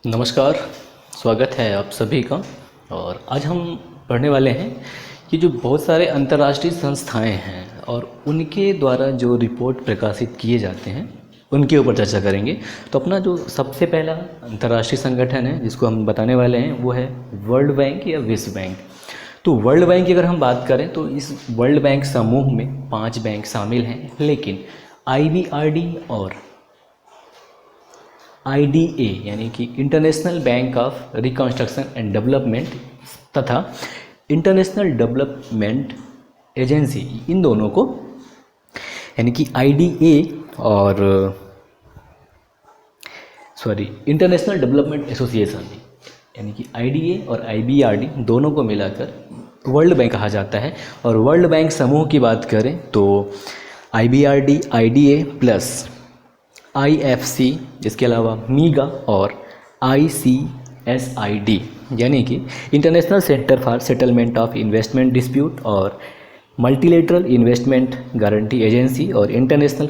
नमस्कार। स्वागत है आप सभी का। और आज हम पढ़ने वाले हैं कि जो बहुत सारे अंतर्राष्ट्रीय संस्थाएं हैं और उनके द्वारा जो रिपोर्ट प्रकाशित किए जाते हैं उनके ऊपर चर्चा करेंगे। तो अपना जो सबसे पहला अंतर्राष्ट्रीय संगठन है जिसको हम बताने वाले हैं वो है वर्ल्ड बैंक या विश्व बैंक। तो वर्ल्ड बैंक की अगर हम बात करें तो इस वर्ल्ड बैंक समूह में 5 बैंक शामिल हैं, लेकिन IBRD और IDA यानी कि international bank of reconstruction and development तथा इंटरनेशनल डेवलपमेंट एजेंसी, इन दोनों को यानी कि IDA और इंटरनेशनल डेवलपमेंट एसोसिएशन यानी कि IDA और IBRD दोनों को मिलाकर वर्ल्ड बैंक कहा जाता है। और वर्ल्ड बैंक समूह की बात करें तो IBRD, IDA प्लस IFC, इसके अलावा मीगा और ICSID यानी कि international centre for settlement of investment dispute और मल्टीलेटरल इन्वेस्टमेंट गारंटी एजेंसी और इंटरनेशनल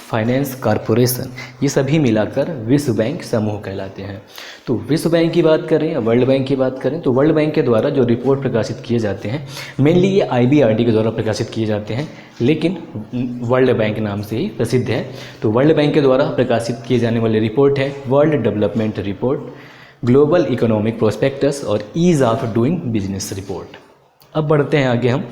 फाइनेंस कॉरपोरेशन, ये सभी मिलाकर विश्व बैंक समूह कहलाते हैं। तो विश्व बैंक की बात करें या वर्ल्ड बैंक की बात करें तो वर्ल्ड बैंक के द्वारा जो रिपोर्ट प्रकाशित किए जाते हैं मेनली ये IBRD के द्वारा प्रकाशित किए जाते हैं, लेकिन वर्ल्ड बैंक नाम से ही प्रसिद्ध है। तो वर्ल्ड बैंक के द्वारा प्रकाशित किए जाने वाले रिपोर्ट है world development report, global economic prospects और ease of doing business report. अब बढ़ते हैं आगे हम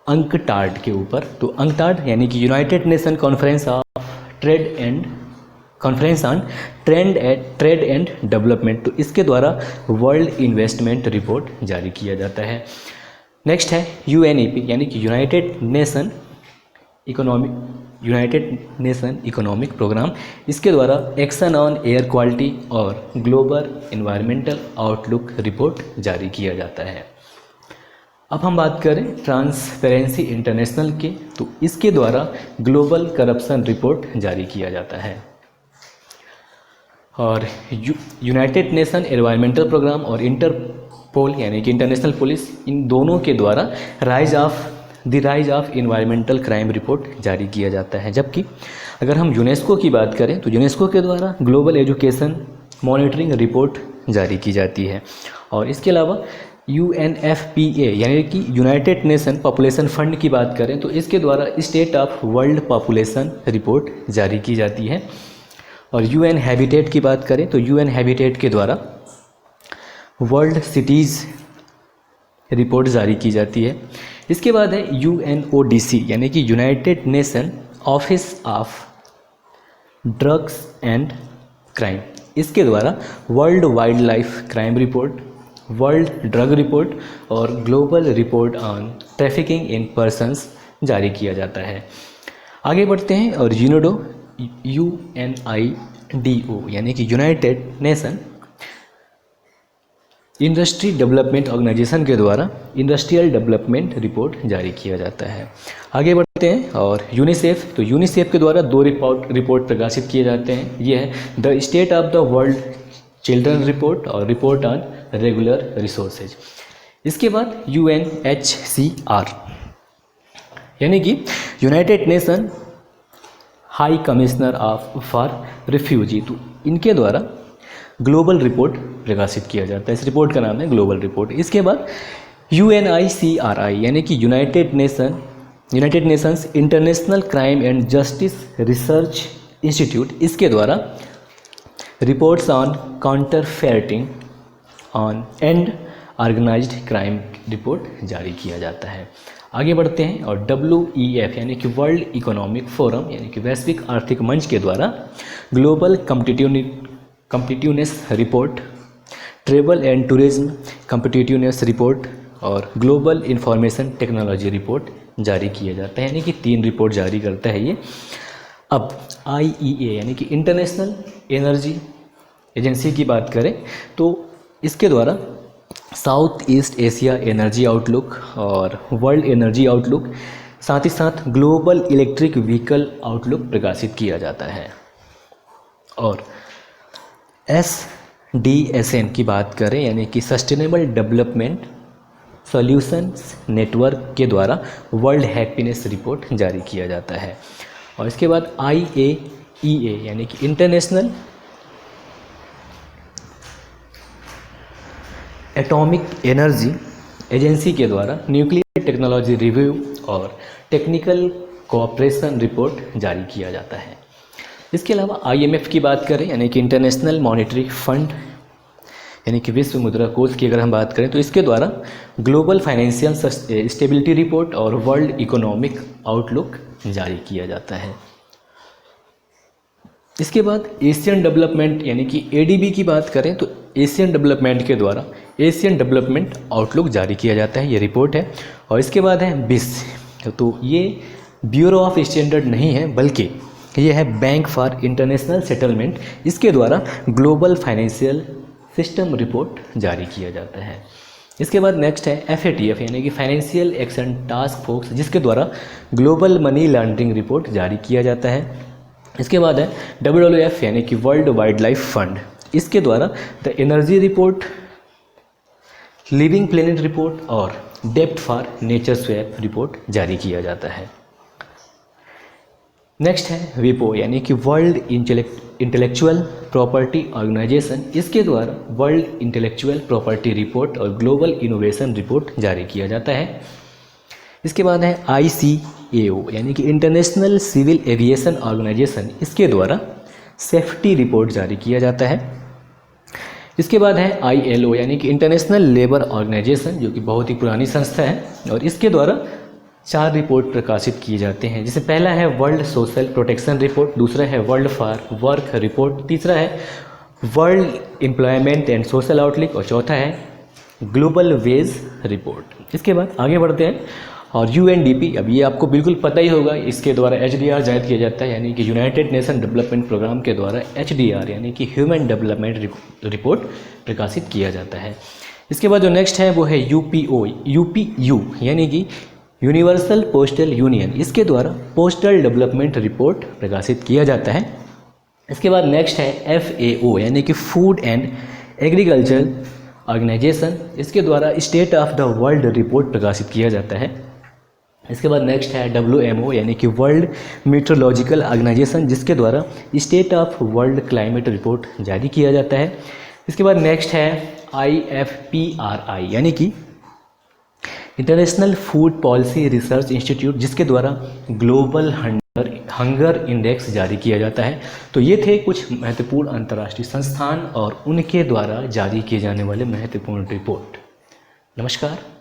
अंकटाड के ऊपर। तो अंकटाड यानी कि United nation conference of conference on trade and development, तो इसके द्वारा वर्ल्ड इन्वेस्टमेंट रिपोर्ट जारी किया जाता है। नेक्स्ट है UNEP यानी कि यूनाइटेड नेशन इकोनॉमिक प्रोग्राम, इसके द्वारा एक्शन ऑन एयर क्वालिटी और ग्लोबल इन्वायरमेंटल आउटलुक रिपोर्ट जारी किया जाता है। अब हम बात करें ट्रांसपेरेंसी इंटरनेशनल के, तो इसके द्वारा ग्लोबल करप्शन रिपोर्ट जारी किया जाता है। और यूनाइटेड नेशन एनवायरमेंटल प्रोग्राम और इंटरपोल यानी कि इंटरनेशनल पुलिस, इन दोनों के द्वारा rise of environmental crime report जारी किया जाता है। जबकि अगर हम यूनेस्को की बात करें तो यूनेस्को के द्वारा ग्लोबल एजुकेशन मॉनिटरिंग रिपोर्ट जारी की जाती है। और इसके अलावा UNFPA यानी कि यूनाइटेड नेशन पॉपुलेशन फंड की बात करें तो इसके द्वारा state of world population report जारी की जाती है। और UN हैबिटेट की बात करें तो UN हैबिटेट के द्वारा वर्ल्ड सिटीज़ रिपोर्ट जारी की जाती है। इसके बाद है UNODC यानी कि United Nation office of drugs and crime, इसके द्वारा world wildlife crime report, world drug report और global report on trafficking in persons जारी किया जाता है। आगे बढ़ते हैं और UNIDO यानी कि United Nation Industry Development Organization के द्वारा इंडस्ट्रियल डेवलपमेंट रिपोर्ट जारी किया जाता है। आगे बढ़ते हैं और यूनिसेफ, तो यूनिसेफ के द्वारा 2 रिपोर्ट प्रकाशित किए जाते हैं। ये है the state of the world children report और रिपोर्ट ऑन रेगुलर रिसोर्सेज। इसके बाद UNHCR यानी कि United nation high commissioner for refugee, तो इनके द्वारा ग्लोबल रिपोर्ट प्रकाशित किया जाता है। इस रिपोर्ट का नाम है ग्लोबल रिपोर्ट। इसके बाद UNICRI यानी कि United Nations International Crime and Justice Research Institute, इसके द्वारा reports on counterfeiting on and organised crime report जारी किया जाता है। आगे बढ़ते हैं और WEF यानी कि वर्ल्ड इकोनॉमिक फोरम यानी कि वैश्विक आर्थिक मंच के द्वारा global competitiveness report, travel and tourism competitiveness report और ग्लोबल इंफॉर्मेशन टेक्नोलॉजी रिपोर्ट जारी किया जाता है, यानी कि 3 रिपोर्ट जारी करता है ये। अब IEA यानी कि इंटरनेशनल एनर्जी एजेंसी की बात करें तो इसके द्वारा south east Asia energy outlook और वर्ल्ड एनर्जी आउटलुक, साथ ही साथ ग्लोबल इलेक्ट्रिक व्हीकल आउटलुक प्रकाशित किया जाता है। और SDSN की बात करें यानी कि सस्टेनेबल डेवलपमेंट सॉल्यूशंस नेटवर्क के द्वारा वर्ल्ड हैप्पीनेस रिपोर्ट जारी किया जाता है। और इसके बाद IAEA यानी कि इंटरनेशनल एटॉमिक एनर्जी एजेंसी के द्वारा न्यूक्लियर टेक्नोलॉजी रिव्यू और टेक्निकल कोऑपरेशन रिपोर्ट जारी किया जाता है। इसके अलावा IMF की बात करें यानी कि इंटरनेशनल मॉनेटरी फंड यानी कि विश्व मुद्रा कोष की अगर हम बात करें तो इसके द्वारा ग्लोबल फाइनेंशियल स्टेबिलिटी रिपोर्ट और वर्ल्ड इकोनॉमिक आउटलुक जारी किया जाता है। इसके बाद एशियन डेवलपमेंट यानी कि ADB की बात करें तो एशियन डेवलपमेंट के द्वारा एशियन डेवलपमेंट आउटलुक जारी किया जाता है, ये रिपोर्ट है। और इसके बाद है BIS, तो ये ब्यूरो ऑफ स्टैंडर्ड नहीं है बल्कि ये है बैंक फॉर इंटरनेशनल सेटलमेंट, इसके द्वारा ग्लोबल फाइनेंशियल सिस्टम रिपोर्ट जारी किया जाता है। इसके बाद नेक्स्ट है FATF यानी कि फाइनेंशियल एक्शन टास्क फोर्स, जिसके द्वारा ग्लोबल मनी लॉन्ड्रिंग रिपोर्ट जारी किया जाता है। इसके बाद है WWF यानी कि वर्ल्ड वाइल्ड लाइफ फंड, इसके द्वारा the energy report, living planet report और depth for nature swap report जारी किया जाता है। नेक्स्ट है WIPO यानी कि वर्ल्ड इंटेलेक्चुअल प्रॉपर्टी ऑर्गेनाइजेशन, इसके द्वारा वर्ल्ड इंटेलेक्चुअल प्रॉपर्टी रिपोर्ट और ग्लोबल इनोवेशन रिपोर्ट जारी किया जाता है। इसके बाद है ICAO यानी कि इंटरनेशनल सिविल एविएशन ऑर्गेनाइजेशन, इसके द्वारा सेफ्टी रिपोर्ट जारी किया जाता है। इसके बाद है ILO यानी कि इंटरनेशनल लेबर ऑर्गेनाइजेशन, जो कि बहुत ही पुरानी संस्था है और इसके द्वारा 4 रिपोर्ट प्रकाशित किए जाते हैं, जिसमें पहला है वर्ल्ड सोशल प्रोटेक्शन रिपोर्ट, दूसरा है वर्ल्ड फॉर वर्क रिपोर्ट, तीसरा है world employment and social outlook और चौथा है ग्लोबल वेज रिपोर्ट। इसके बाद आगे बढ़ते हैं और UNDP, अब ये आपको बिल्कुल पता ही होगा, इसके द्वारा HDR जारी किया जाता है यानी कि यूनाइटेड नेशन डेवलपमेंट प्रोग्राम के द्वारा HDR यानी कि ह्यूमन डेवलपमेंट रिपोर्ट प्रकाशित किया जाता है। इसके बाद जो नेक्स्ट है वो है UPU यानी कि यूनिवर्सल पोस्टल यूनियन, इसके द्वारा पोस्टल डेवलपमेंट रिपोर्ट प्रकाशित किया जाता है। इसके बाद नेक्स्ट है FAO यानी कि फूड एंड एग्रीकल्चर ऑर्गेनाइजेशन, इसके द्वारा state of the world report प्रकाशित किया जाता है। इसके बाद नेक्स्ट है WMO यानी कि वर्ल्ड मीटरोलॉजिकल ऑर्गेनाइजेशन, जिसके द्वारा state of world climate report जारी किया जाता है। इसके बाद नेक्स्ट है IFPRI यानी कि international food policy research institute, जिसके द्वारा ग्लोबल हंगर इंडेक्स जारी किया जाता है। तो ये थे कुछ महत्वपूर्ण अंतर्राष्ट्रीय संस्थान और उनके द्वारा जारी किए जाने वाले महत्वपूर्ण रिपोर्ट। नमस्कार।